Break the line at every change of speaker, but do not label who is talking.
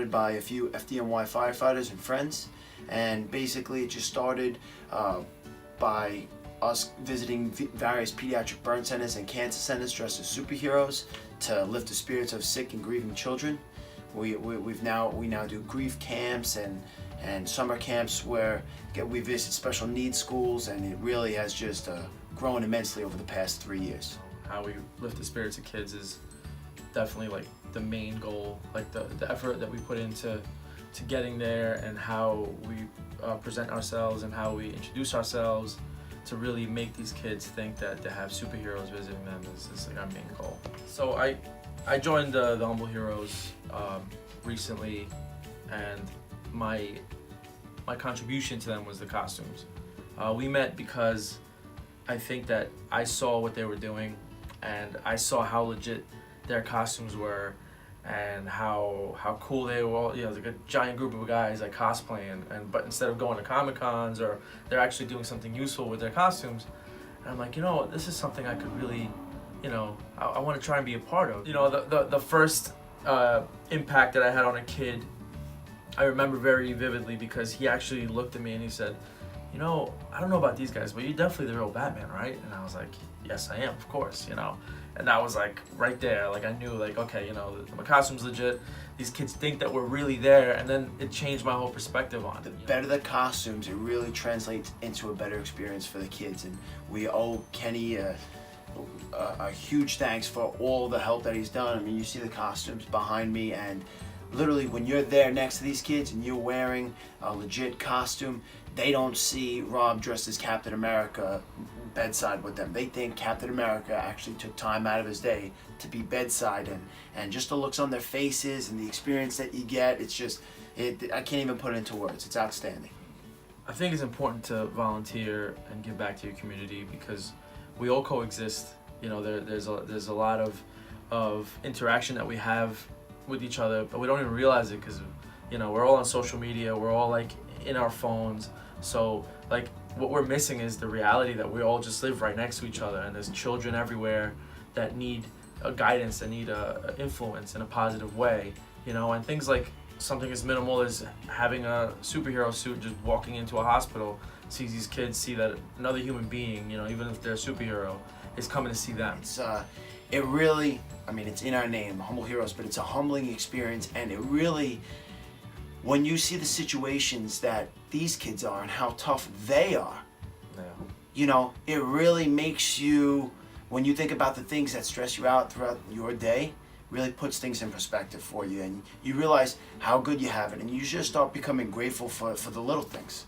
started by a few FDNY firefighters and friends, and basically it just started by us visiting various pediatric burn centers and cancer centers dressed as superheroes to lift the spirits of sick and grieving children. We now do grief camps and summer camps where we visit special needs schools, and it really has just grown immensely over the past 3 years.
How we lift the spirits of kids is definitely like the main goal, like the effort that we put into getting there, and how we present ourselves and how we introduce ourselves to really make these kids think that to have superheroes visiting them is like our main goal. So I joined the Humble Heroes recently, and my contribution to them was the costumes. We met because I think that I saw what they were doing, and I saw how legit their costumes were, and how cool they were all, like a giant group of guys like cosplaying, but instead of going to Comic-Cons, or they're actually doing something useful with their costumes. And I'm like, this is something I could really, I want to try and be a part of. The first impact that I had on a kid, I remember very vividly, because he actually looked at me and he said, I don't know about these guys, but you're definitely the real Batman, right? And I was like, yes, I am, of course, And that was like right there, like I knew, like, okay, my costume's legit. These kids think that we're really there, and then it changed my whole perspective on it.
The better the costumes, it really translates into a better experience for the kids, and we owe Kenny a huge thanks for all the help that he's done. I mean, you see the costumes behind me, and literally when you're there next to these kids and you're wearing a legit costume, they don't see Rob dressed as Captain America bedside with them. They think Captain America actually took time out of his day to be bedside, and just the looks on their faces and the experience that you get, it's just, I can't even put it into words. It's outstanding.
I think it's important to volunteer and give back to your community, because we all coexist. There's a lot of interaction that we have with each other, but we don't even realize it, because we're all on social media, we're all like in our phones. So like what we're missing is the reality that we all just live right next to each other, and there's children everywhere that need a guidance, that need a influence in a positive way, and things like something as minimal as having a superhero suit, just walking into a hospital, sees these kids, see that another human being, even if they're a superhero, is coming to see them.
It really, it's in our name, Humble Heroes, but it's a humbling experience, and it really, when you see the situations that these kids are and how tough they are, it really makes you, when you think about the things that stress you out throughout your day, really puts things in perspective for you, and you realize how good you have it, and you just start becoming grateful for the little things.